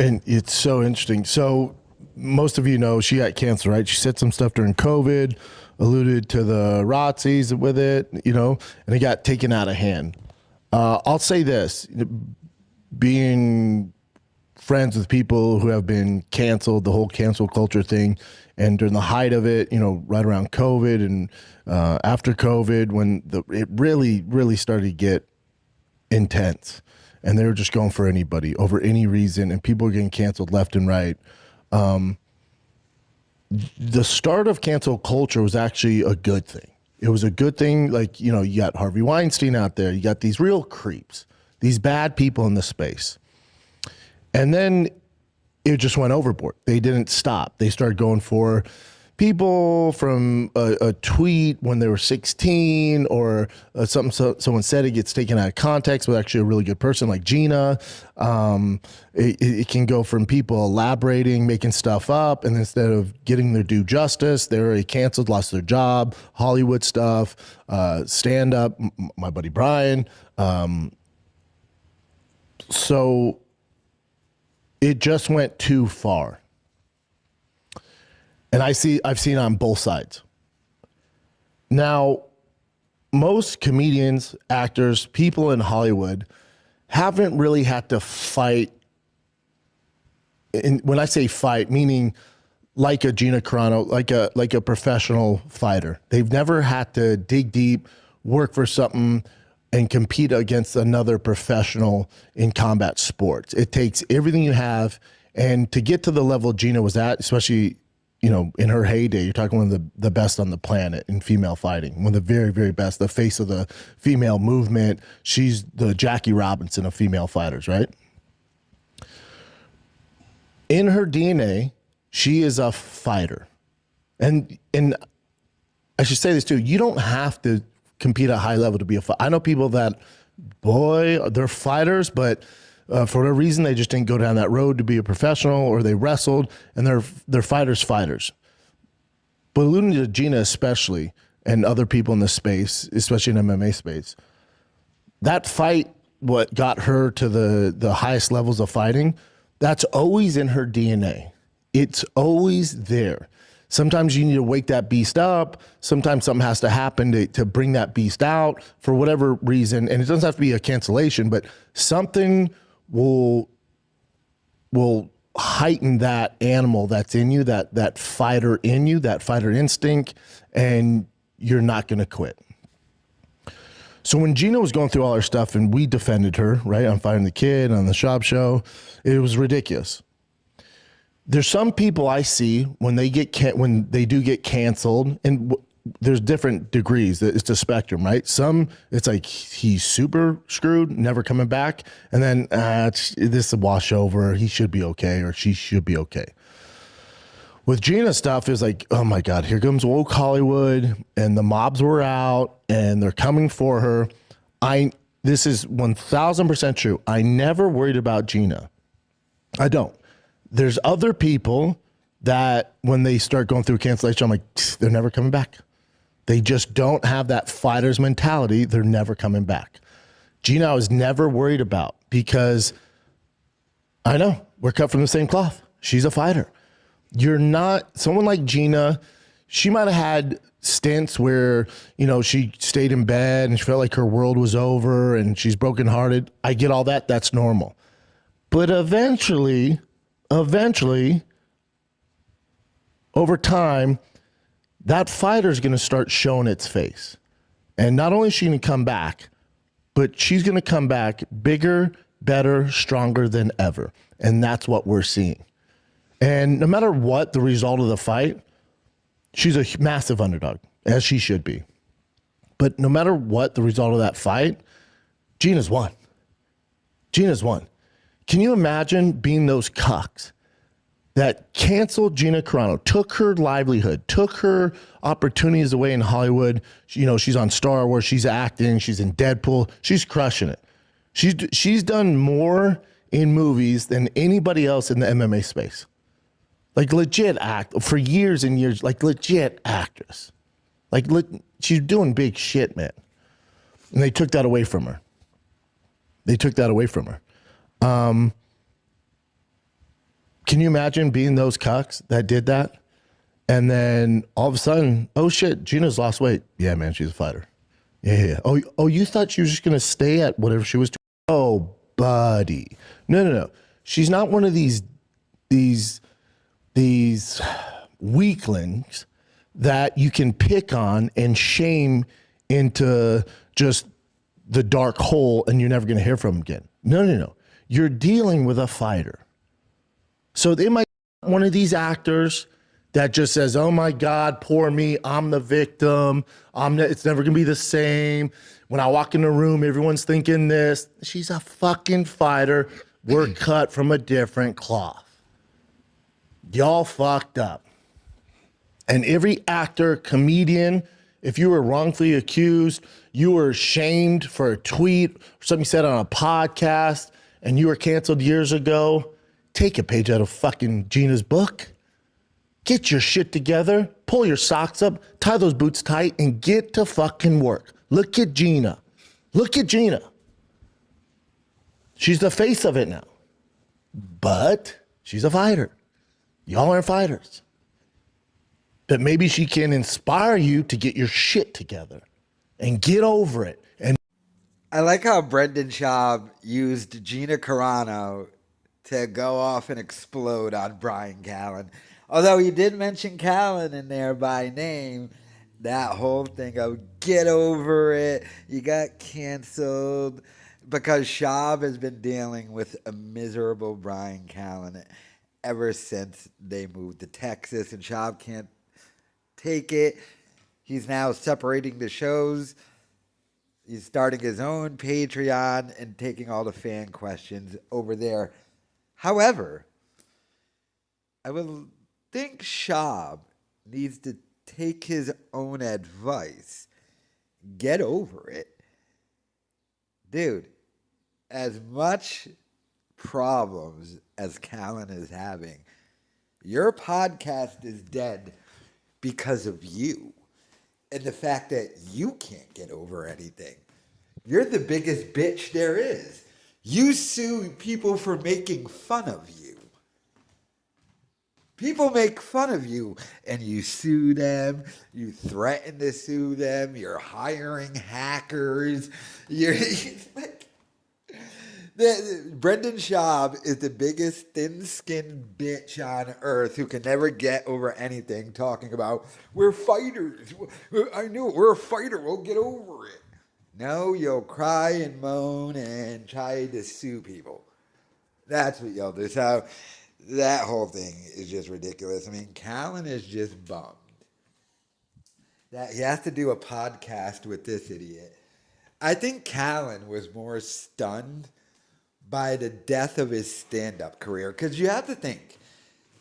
And it's so interesting. So most of you know she got canceled, right? She said some stuff during COVID, alluded to the ROTCs with it, and it got taken out of hand. I'll say this, being friends with people who have been canceled, the whole cancel culture thing, and during the height of it, right around COVID and after COVID, when it really, really started to get intense, and they were just going for anybody over any reason, and people were getting canceled left and right. The start of cancel culture was actually a good thing. It was a good thing. Like, you got Harvey Weinstein out there. You got these real creeps, these bad people in the space. And then it just went overboard. They didn't stop. They started going for people from a tweet when they were 16 or something someone said, it gets taken out of context with actually a really good person like Gina. It can go from people elaborating, making stuff up, and instead of getting their due justice, they're already canceled, lost their job, Hollywood stuff, stand-up, my buddy Bryan. So it just went too far. And I've seen on both sides. Now, most comedians, actors, people in Hollywood haven't really had to fight. And when I say fight, meaning like a Gina Carano, like a professional fighter. They've never had to dig deep, work for something, and compete against another professional in combat sports. It takes everything you have, and to get to the level Gina was at, especially in her heyday, you're talking one of the best on the planet in female fighting, one of the very, very best, the face of the female movement. She's the Jackie Robinson of female fighters, right? In her DNA, she is a fighter. And I should say this too, you don't have to compete at a high level to be a fighter. I know people that, boy, they're fighters, but for whatever reason, they just didn't go down that road to be a professional, or they wrestled, and they're fighters. But alluding to Gina especially, and other people in this space, especially in MMA space, that fight, what got her to the highest levels of fighting, that's always in her DNA. It's always there. Sometimes you need to wake that beast up. Sometimes something has to happen to bring that beast out for whatever reason. And it doesn't have to be a cancellation, but something will heighten that animal that's in you, that fighter in you, that fighter instinct, and you're not going to quit. So when Gina was going through all her stuff and we defended her, right, on Fighting the Kid, on the Schaub show, it was ridiculous. There's some people I see when they do get canceled, and there's different degrees. It's a spectrum, right? Some, it's like he's super screwed, never coming back. And then this is a wash over. He should be okay, or she should be okay. With Gina stuff is like, oh my God, here comes woke Hollywood, and the mobs were out and they're coming for her. This is 1000% true. I never worried about Gina. I don't. There's other people that when they start going through cancellation, I'm like, they're never coming back. They just don't have that fighter's mentality. They're never coming back. Gina, I was never worried about, because I know we're cut from the same cloth. She's a fighter. You're not someone like Gina. She might have had stints where, she stayed in bed and she felt like her world was over and she's brokenhearted. I get all that. That's normal. But eventually, over time, that fighter is going to start showing its face. And not only is she going to come back, but she's going to come back bigger, better, stronger than ever. And that's what we're seeing. And no matter what the result of the fight, she's a massive underdog, as she should be. But no matter what the result of that fight, Gina's won. Gina's won. Can you imagine being those cucks that canceled Gina Carano, took her livelihood, took her opportunities away in Hollywood? She's on Star Wars, she's acting, she's in Deadpool, she's crushing it. She's done more in movies than anybody else in the MMA space. Like legit act for years and years, like legit actress. Like she's doing big shit, man. And they took that away from her. Can you imagine being those cucks that did that? And then all of a sudden, oh shit, Gina's lost weight. Yeah, man, she's a fighter. Yeah. Oh, you thought she was just gonna stay at whatever she was doing? Oh, buddy. No. She's not one of these weaklings that you can pick on and shame into just the dark hole and you're never gonna hear from them again. No. You're dealing with a fighter. So they might be one of these actors that just says, oh my God, poor me, I'm the victim. It's never gonna be the same. When I walk in the room, everyone's thinking this. She's a fucking fighter. We're cut from a different cloth. Y'all fucked up. And every actor, comedian, if you were wrongfully accused, you were shamed for a tweet, or something you said on a podcast, and you were canceled years ago, take a page out of fucking Gina's book. Get your shit together, pull your socks up, tie those boots tight, and get to fucking work. Look at Gina. Look at Gina. She's the face of it now. But she's a fighter. Y'all aren't fighters. But maybe she can inspire you to get your shit together and get over it. And I like how Brendan Schaub used Gina Carano to go off and explode on Bryan Callen. Although he did mention Callen in there by name, that whole thing of get over it, you got canceled, because Schaub has been dealing with a miserable Bryan Callen ever since they moved to Texas, and Schaub can't take it. He's now separating the shows. He's starting his own Patreon and taking all the fan questions over there. However, I would think Schaub needs to take his own advice. Get over it. Dude, as much problems as Callen is having, your podcast is dead because of you and the fact that you can't get over anything. You're the biggest bitch there is. You sue people for making fun of you. People make fun of you and you sue them. You threaten to sue them. You're hiring hackers. Brendan Schaub is the biggest thin-skinned bitch on earth who can never get over anything, talking about, we're fighters. I knew it. We're a fighter. We'll get over it. No, you'll cry and moan and try to sue people. That's what you'll do. So that whole thing is just ridiculous. I mean, Callen is just bummed that he has to do a podcast with this idiot. I think Callen was more stunned by the death of his stand-up career. Because you have to think,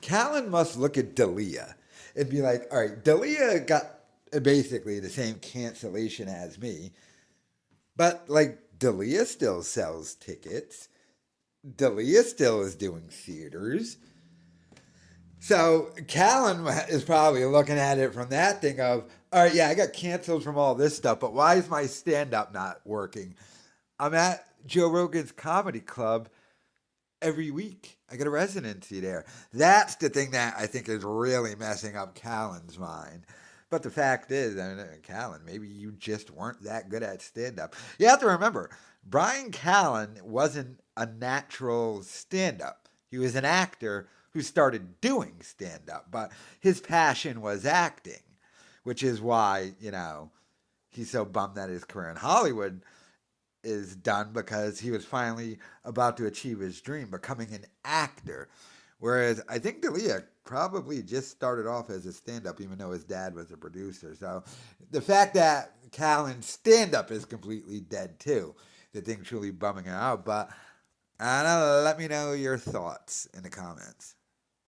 Callen must look at D'Elia and be like, all right, D'Elia got basically the same cancellation as me. But, like, D'Elia still sells tickets. D'Elia still is doing theaters. So Callen is probably looking at it from that thing of, all right, yeah, I got canceled from all this stuff, but why is my stand-up not working? I'm at Joe Rogan's Comedy Club every week. I get a residency there. That's the thing that I think is really messing up Callen's mind. But the fact is, I mean, Callen, maybe you just weren't that good at stand-up. You have to remember, Bryan Callen wasn't a natural stand-up. He was an actor who started doing stand-up, but his passion was acting, which is why, he's so bummed that his career in Hollywood is done, because he was finally about to achieve his dream, becoming an actor. Whereas I think D'Elia probably just started off as a stand-up, even though his dad was a producer. So the fact that Callen's stand-up is completely dead too, the thing truly bumming him out. But I don't know, let me know your thoughts in the comments.